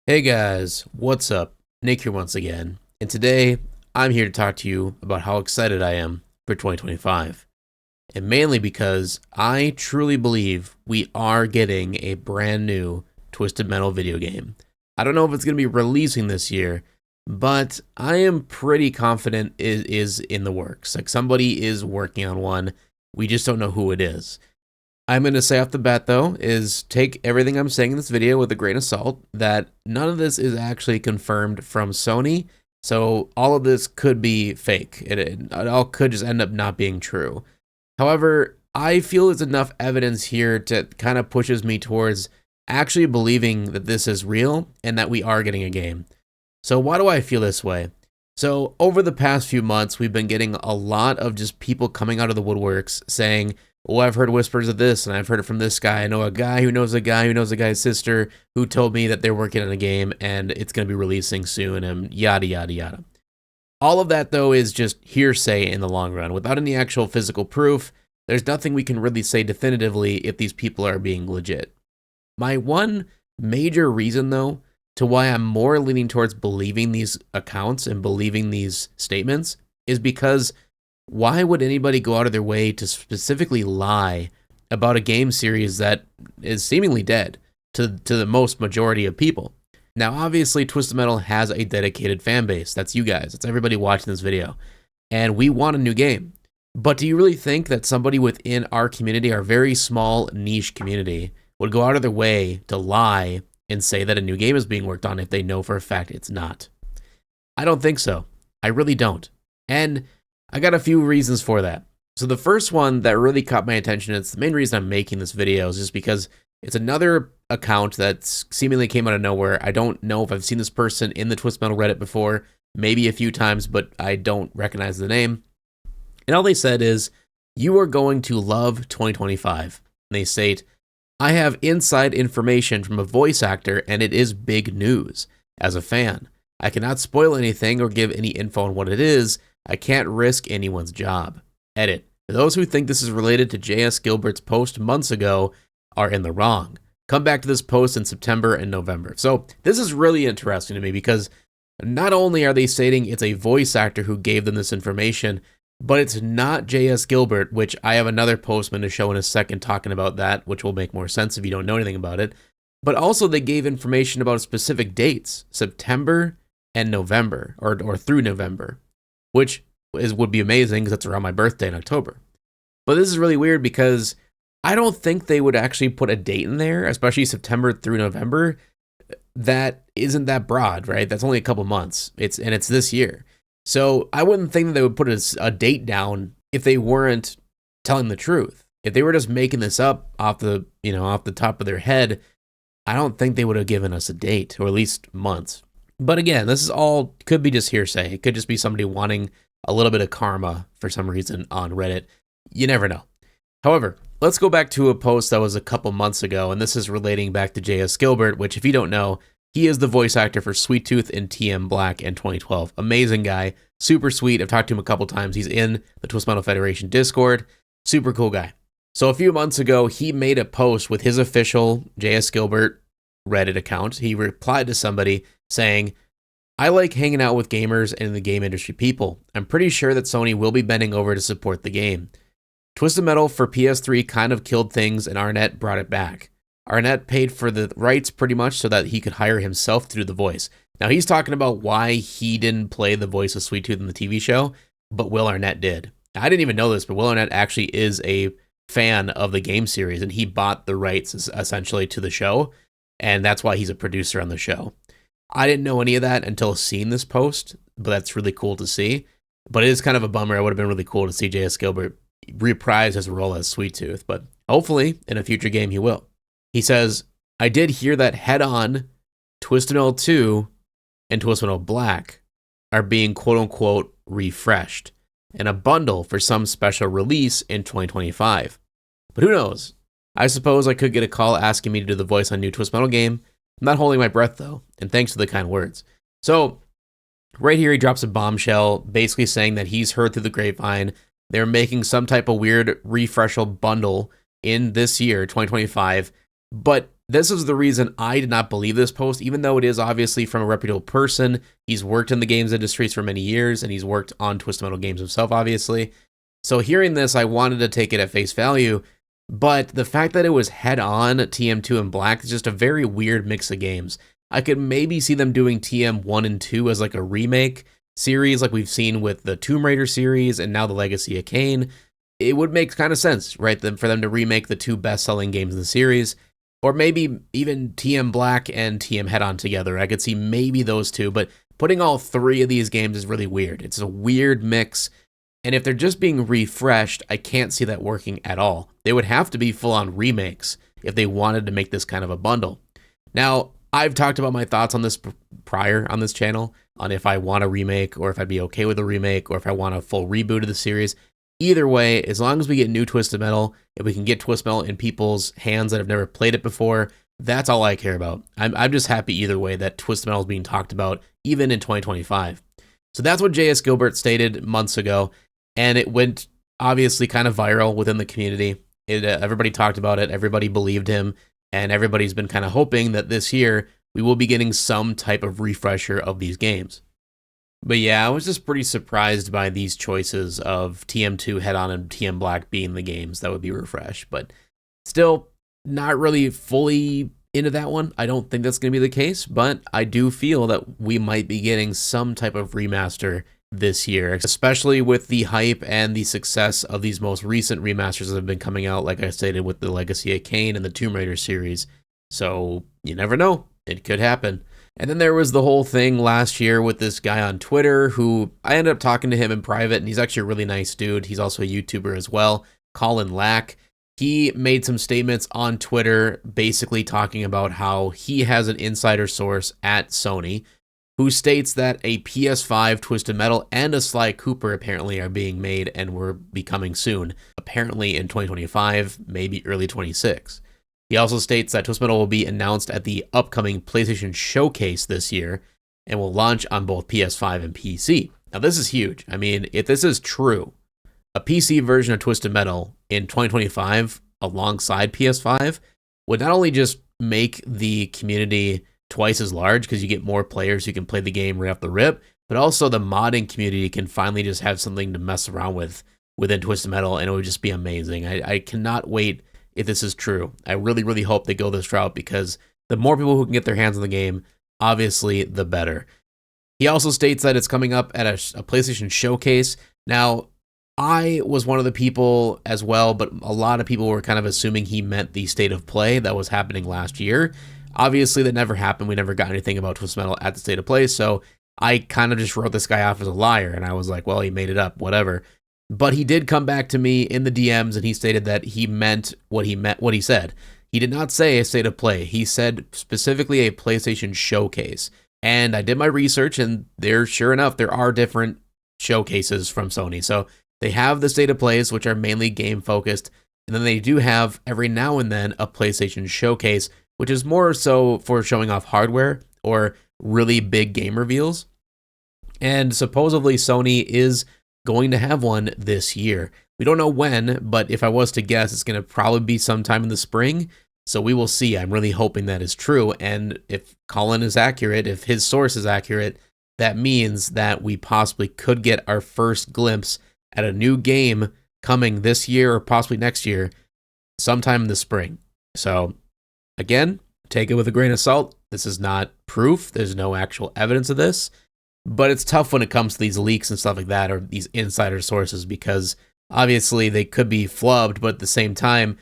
Hey guys, what's up? Nick here once again, and today I'm here to talk to you about how excited I am for 2025. And mainly because I truly believe we are getting a brand new Twisted Metal video game. I don't know if it's going to be releasing this year, but I am pretty confident it is in the works. Like somebody is working on one. We just don't know who it is. I'm going to say off the bat, though, is take everything I'm saying in this video with a grain of salt, that none of this is actually confirmed from Sony. So all of this could be fake. It all could just end up not being true. However, I feel there's enough evidence here to kind of pushes me towards actually believing that this is real and that we are getting a game. So why do I feel this way? So over the past few months, we've been getting a lot of just people coming out of the woodworks saying, oh, I've heard whispers of this, and I've heard it from this guy. I know a guy who knows a guy who knows a guy's sister who told me that they're working on a game and it's going to be releasing soon, and yada, yada, yada. All of that, though, is just hearsay in the long run. Without any actual physical proof, there's nothing we can really say definitively if these people are being legit. My one major reason, though, to why I'm more leaning towards believing these accounts and believing these statements is because why would anybody go out of their way to specifically lie about a game series that is seemingly dead to the most majority of people? Now, obviously, Twisted Metal has a dedicated fan base. That's you guys. That's everybody watching this video. And we want a new game. But do you really think that somebody within our community, our very small niche community, would go out of their way to lie and say that a new game is being worked on if they know for a fact it's not? I don't think so. I really don't. And I got a few reasons for that. So the first one that really caught my attention, it's the main reason I'm making this video, is just because it's another account that seemingly came out of nowhere. I don't know if I've seen this person in the Twisted Metal Reddit before, maybe a few times, but I don't recognize the name. And all they said is, you are going to love 2025. And they state, I have inside information from a voice actor and it is big news. As a fan, I cannot spoil anything or give any info on what it is. I can't risk anyone's job. Edit. For those who think this is related to J.S. Gilbert's post months ago are in the wrong. Come back to this post in September and November. So this is really interesting to me because not only are they stating it's a voice actor who gave them this information, but it's not J.S. Gilbert, which I have another postman to show in a second talking about that, which will make more sense if you don't know anything about it. But also they gave information about specific dates, September and November, or through November, which would be amazing because that's around my birthday in October. But this is really weird because I don't think they would actually put a date in there, especially September through November. That isn't that broad, right? That's only a couple months. It's this year. So I wouldn't think that they would put a date down if they weren't telling the truth. If they were just making this up off the top of their head, I don't think they would have given us a date, or at least months. But again, this is all could be just hearsay. It could just be somebody wanting a little bit of karma for some reason on Reddit. You never know. However, let's go back to a post that was a couple months ago, and this is relating back to J.S. Gilbert, which if you don't know, he is the voice actor for Sweet Tooth in TM Black in 2012. Amazing guy, super sweet. I've talked to him a couple times. He's in the Twisted Metal Federation Discord. Super cool guy. So a few months ago, he made a post with his official J.S. Gilbert Reddit account. He replied to somebody saying, I like hanging out with gamers and the game industry people. I'm pretty sure that Sony will be bending over to support the game. Twisted Metal for PS3 kind of killed things and Arnett brought it back. Arnett paid for the rights pretty much so that he could hire himself to do the voice. Now he's talking about why he didn't play the voice of Sweet Tooth in the TV show, but Will Arnett did. I didn't even know this, but Will Arnett actually is a fan of the game series and he bought the rights essentially to the show, and that's why he's a producer on the show. I didn't know any of that until seeing this post, but that's really cool to see. But it is kind of a bummer. It would have been really cool to see J.S. Gilbert reprise his role as Sweet Tooth, but hopefully in a future game he will. He says, I did hear that Head On, Twisted Metal 2, and Twisted Metal Black are being quote-unquote refreshed in a bundle for some special release in 2025. But who knows? I suppose I could get a call asking me to do the voice on a new Twisted Metal game. I'm not holding my breath, though, and thanks for the kind words. So, right here, he drops a bombshell, basically saying that he's heard through the grapevine they're making some type of weird refreshal bundle in this year, 2025, but this is the reason I did not believe this post, even though it is obviously from a reputable person. He's worked in the games industries for many years, and he's worked on Twisted Metal games himself, obviously. So hearing this, I wanted to take it at face value, but the fact that it was head-on TM2 and Black is just a very weird mix of games. I could maybe see them doing TM1 and 2 as like a remake series like we've seen with the Tomb Raider series and now the Legacy of Kain. It would make kind of sense, right, for them to remake the two best-selling games in the series. Or maybe even TM Black and TM Head-On together. I could see maybe those two, but putting all three of these games is really weird. It's a weird mix, and if they're just being refreshed, I can't see that working at all. They would have to be full-on remakes if they wanted to make this kind of a bundle. Now, I've talked about my thoughts on this prior on this channel, on if I want a remake, or if I'd be okay with a remake, or if I want a full reboot of the series. Either way, as long as we get new Twisted Metal, if we can get Twisted Metal in people's hands that have never played it before, that's all I care about. I'm just happy either way that Twisted Metal is being talked about, even in 2025. So that's what J.S. Gilbert stated months ago, and it went obviously kind of viral within the community. Everybody talked about it, everybody believed him, and everybody's been kind of hoping that this year we will be getting some type of refresher of these games. But yeah, I was just pretty surprised by these choices of TM2 Head-On and TM Black being the games that would be refreshed. But still, not really fully into that one. I don't think that's going to be the case, but I do feel that we might be getting some type of remaster this year, especially with the hype and the success of these most recent remasters that have been coming out, like I stated, with the Legacy of Kain and the Tomb Raider series. So you never know. It could happen. And then there was the whole thing last year with this guy on Twitter who I ended up talking to him in private, and he's actually a really nice dude. He's also a YouTuber as well, Colin Lack. He made some statements on Twitter basically talking about how he has an insider source at Sony who states that a PS5 Twisted Metal and a Sly Cooper apparently are being made and will be coming soon, apparently in 2025, maybe early 26. He also states that Twisted Metal will be announced at the upcoming PlayStation Showcase this year and will launch on both PS5 and PC. Now, this is huge. I mean, if this is true, a PC version of Twisted Metal in 2025 alongside PS5 would not only just make the community twice as large because you get more players who can play the game right off the rip, but also the modding community can finally just have something to mess around with within Twisted Metal, and it would just be amazing. I cannot wait if this is true. I really, really hope they go this route because the more people who can get their hands on the game, obviously, the better. He also states that it's coming up at a PlayStation Showcase. Now, I was one of the people as well, but a lot of people were kind of assuming he meant the State of Play that was happening last year. Obviously, that never happened. We never got anything about Twisted Metal at the State of Play, so I kind of just wrote this guy off as a liar, and I was like, well, he made it up, whatever. But he did come back to me in the DMs, and he stated that he meant what he said. He did not say a State of Play. He said specifically a PlayStation Showcase. And I did my research, and sure enough, there are different showcases from Sony. So they have the State of Plays, which are mainly game-focused, and then they do have, every now and then, a PlayStation Showcase, which is more so for showing off hardware or really big game reveals. And supposedly Sony is going to have one this year. We don't know when, but if I was to guess, it's going to probably be sometime in the spring. So we will see. I'm really hoping that is true. And if Colin is accurate, if his source is accurate, that means that we possibly could get our first glimpse at a new game coming this year or possibly next year, sometime in the spring. So again, take it with a grain of salt. This is not proof. There's no actual evidence of this. But it's tough when it comes to these leaks and stuff like that, or these insider sources, because obviously they could be flubbed, but at the same time,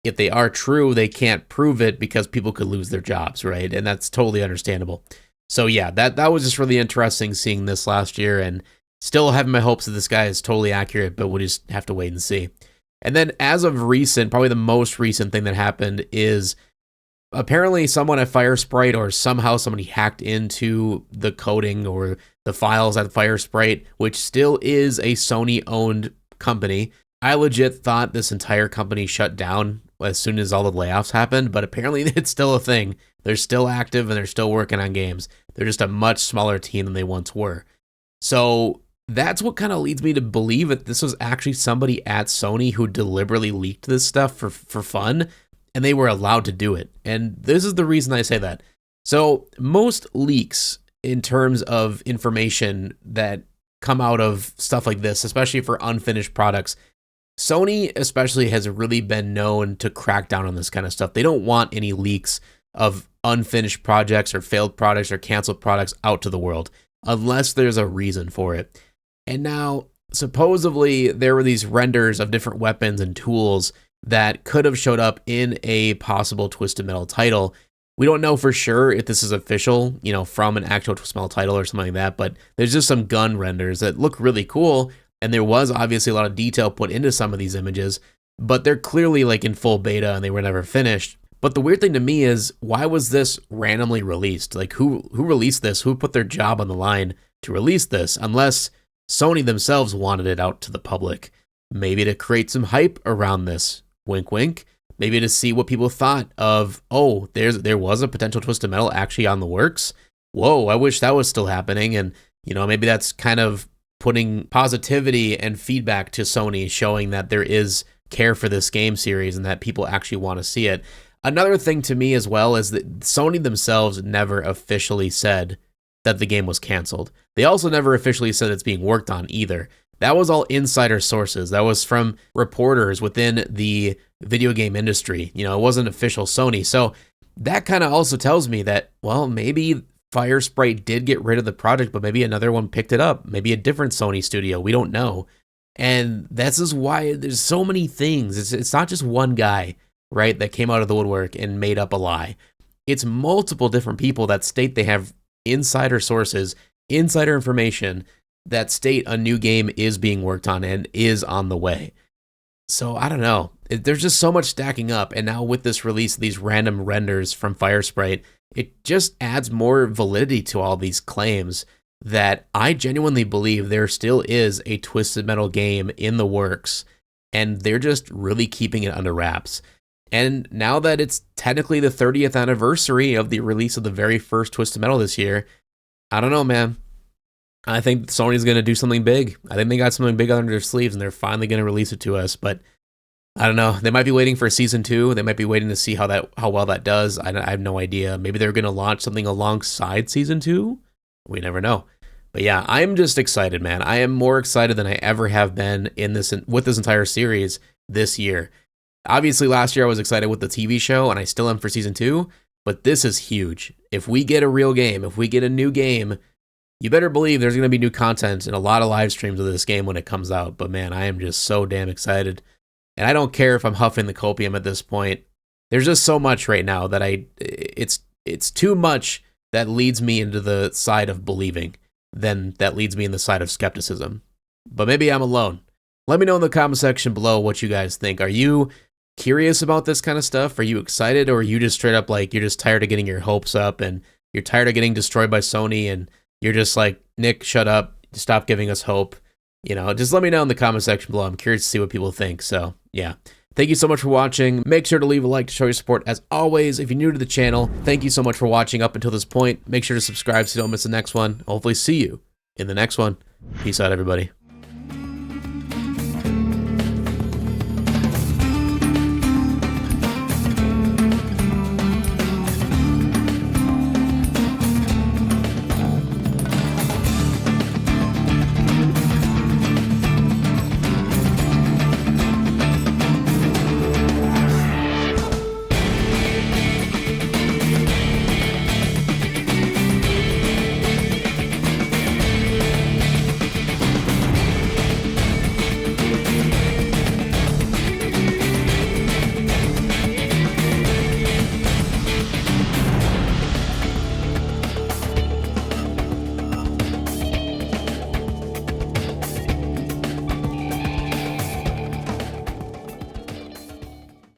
if they are true, they can't prove it because people could lose their jobs, right? And that's totally understandable. So yeah, that was just really interesting seeing this last year, and still having my hopes that this guy is totally accurate, but we'll just have to wait and see. And then as of recent, probably the most recent thing that happened is apparently someone at Firesprite, or somehow somebody hacked into the coding or the files at Firesprite, which still is a Sony-owned company. I legit thought this entire company shut down as soon as all the layoffs happened, but apparently it's still a thing. They're still active and they're still working on games. They're just a much smaller team than they once were. So that's what kind of leads me to believe that this was actually somebody at Sony who deliberately leaked this stuff for fun. and they were allowed to do it. And this is the reason I say that. So most leaks in terms of information that come out of stuff like this, especially for unfinished products, Sony especially has really been known to crack down on this kind of stuff. They don't want any leaks of unfinished projects or failed products or canceled products out to the world unless there's a reason for it. And now, supposedly, there were these renders of different weapons and tools that could have showed up in a possible Twisted Metal title. We don't know for sure if this is official, from an actual Twisted Metal title or something like that, but there's just some gun renders that look really cool, and there was obviously a lot of detail put into some of these images, but they're clearly like in full beta and they were never finished. But the weird thing to me is, why was this randomly released? Like, who released this? Who put their job on the line to release this? Unless Sony themselves wanted it out to the public. Maybe to create some hype around this. Wink, wink. Maybe to see what people thought of, oh, there was a potential Twisted Metal actually on the works. Whoa, I wish that was still happening. And, maybe that's kind of putting positivity and feedback to Sony, showing that there is care for this game series and that people actually want to see it. Another thing to me as well is that Sony themselves never officially said that the game was canceled. They also never officially said it's being worked on either. That was all insider sources. That was from reporters within the video game industry. It wasn't official Sony. So that kind of also tells me that, well, maybe Firesprite did get rid of the project, but maybe another one picked it up. Maybe a different Sony studio. We don't know. And this is why there's so many things. It's not just one guy, right, that came out of the woodwork and made up a lie. It's multiple different people that state they have insider sources, insider information that state a new game is being worked on and is on the way. So I don't know. There's just so much stacking up. And now with this release, these random renders from Firesprite, it just adds more validity to all these claims that I genuinely believe there still is a Twisted Metal game in the works, and they're just really keeping it under wraps. And now that it's technically the 30th anniversary of the release of the very first Twisted Metal this year, I don't know, man. I think Sony's going to do something big. I think they got something big under their sleeves, and they're finally going to release it to us. But I don't know. They might be waiting for season 2. They might be waiting to see how well that does. I have no idea. Maybe they're going to launch something alongside season 2. We never know. But yeah, I'm just excited, man. I am more excited than I ever have been with this entire series this year. Obviously, last year I was excited with the TV show, and I still am for season 2, but this is huge. If we get a real game, if we get a new game, you better believe there's going to be new content and a lot of live streams of this game when it comes out. But man, I am just so damn excited. And I don't care if I'm huffing the copium at this point. There's just so much right now that it's too much that leads me into the side of believing than that leads me in the side of skepticism. But maybe I'm alone. Let me know in the comment section below what you guys think. Are you curious about this kind of stuff? Are you excited, or are you just straight up like you're just tired of getting your hopes up and you're tired of getting destroyed by Sony and you're just like, Nick, shut up, stop giving us hope? Just let me know in the comment section below. I'm curious to see what people think. So yeah, thank you so much for watching. Make sure to leave a like to show your support. As always, if you're new to the channel, thank you so much for watching up until this point. Make sure to subscribe so you don't miss the next one. Hopefully see you in the next one. Peace out, everybody.